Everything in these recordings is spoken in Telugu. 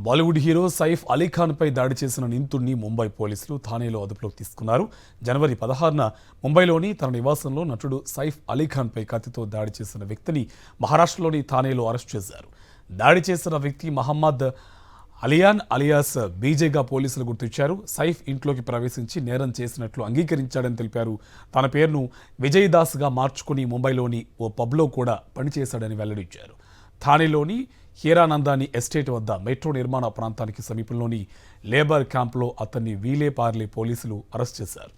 బాలీవుడ్ హీరో సైఫ్ అలీ ఖాన్ పై దాడి చేసిన నిందితుడిని ముంబై పోలీసులు థానేలో అదుపులోకి తీసుకున్నారు. జనవరి 16న ముంబైలోని తన నివాసంలో నటుడు సైఫ్ అలీ ఖాన్ పై కత్తితో దాడి చేసిన వ్యక్తిని మహారాష్ట్రలోని థానేలో అరెస్ట్ చేశారు. దాడి చేసిన వ్యక్తి మహమ్మద్ అలియాన్ అలియాస్ బీజేగా పోలీసులు గుర్తించారు. సైఫ్ ఇంట్లోకి ప్రవేశించి నేరం చేసినట్లు అంగీకరించాడని తెలిపారు. తన పేరును విజయ్ దాస్గా మార్చుకుని ముంబైలోని ఓ పబ్లో కూడా పనిచేశాడని వెల్లడించారు. థానేలోని హీరానందాని ఎస్టేట్ వద్ద మెట్రో నిర్మాణ ప్రాంతానికి సమీపంలోని లేబర్ క్యాంప్లో అతన్ని వీలే పార్లే పోలీసులు అరెస్ట్ చేశారు.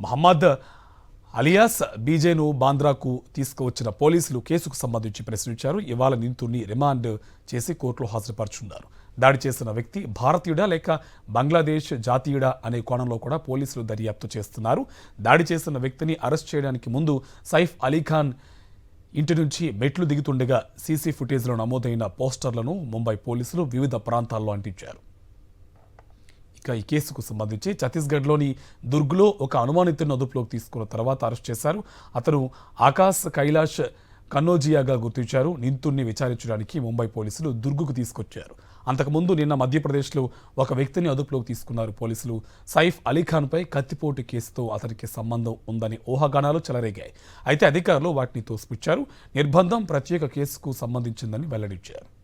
మహమ్మద్ అలియాస్ బీజేను బాంద్రాకు తీసుకువచ్చిన పోలీసులు కేసుకు సంబంధించి ప్రశ్నించారు. ఇవాళ నిందితుడిని రిమాండ్ చేసి కోర్టులో హాజరుపరుచున్నారు. దాడి చేసిన వ్యక్తి భారతీయుడా లేక బంగ్లాదేశ్ జాతీయుడా అనే కోణంలో కూడా పోలీసులు దర్యాప్తు చేస్తున్నారు. దాడి చేసిన వ్యక్తిని అరెస్ట్ చేయడానికి ముందు సైఫ్ అలీ ఖాన్ ఇంటి నుంచి మెట్లు దిగుతుండగా సీసీ ఫుటేజ్లో నమోదైన పోస్టర్లను ముంబై పోలీసులు వివిధ ప్రాంతాల్లో అంటించారు. ఇక ఈ కేసుకు సంబంధించి ఛత్తీస్గఢ్లోని దుర్గ్లో ఒక అనుమానితుడిని అదుపులోకి తీసుకున్న తర్వాత అరెస్ట్ చేశారు. అతను ఆకాశ్ కైలాష్ కన్నోజియాగా గుర్తించారు. నిందితుడిని విచారించడానికి ముంబై పోలీసులు దుర్గుకు తీసుకొచ్చారు. అంతకుముందు నిన్న మధ్యప్రదేశ్లో ఒక వ్యక్తిని అదుపులోకి తీసుకున్నారు పోలీసులు. సైఫ్ అలీ ఖాన్పై కత్తిపోటు కేసుతో అతనికి సంబంధం ఉందని ఊహాగానాలు చెలరేగాయి. అయితే అధికారులు వాటిని తోసిపుచ్చారు. నిర్బంధం ప్రత్యేక కేసుకు సంబంధించిందని వెల్లడించారు.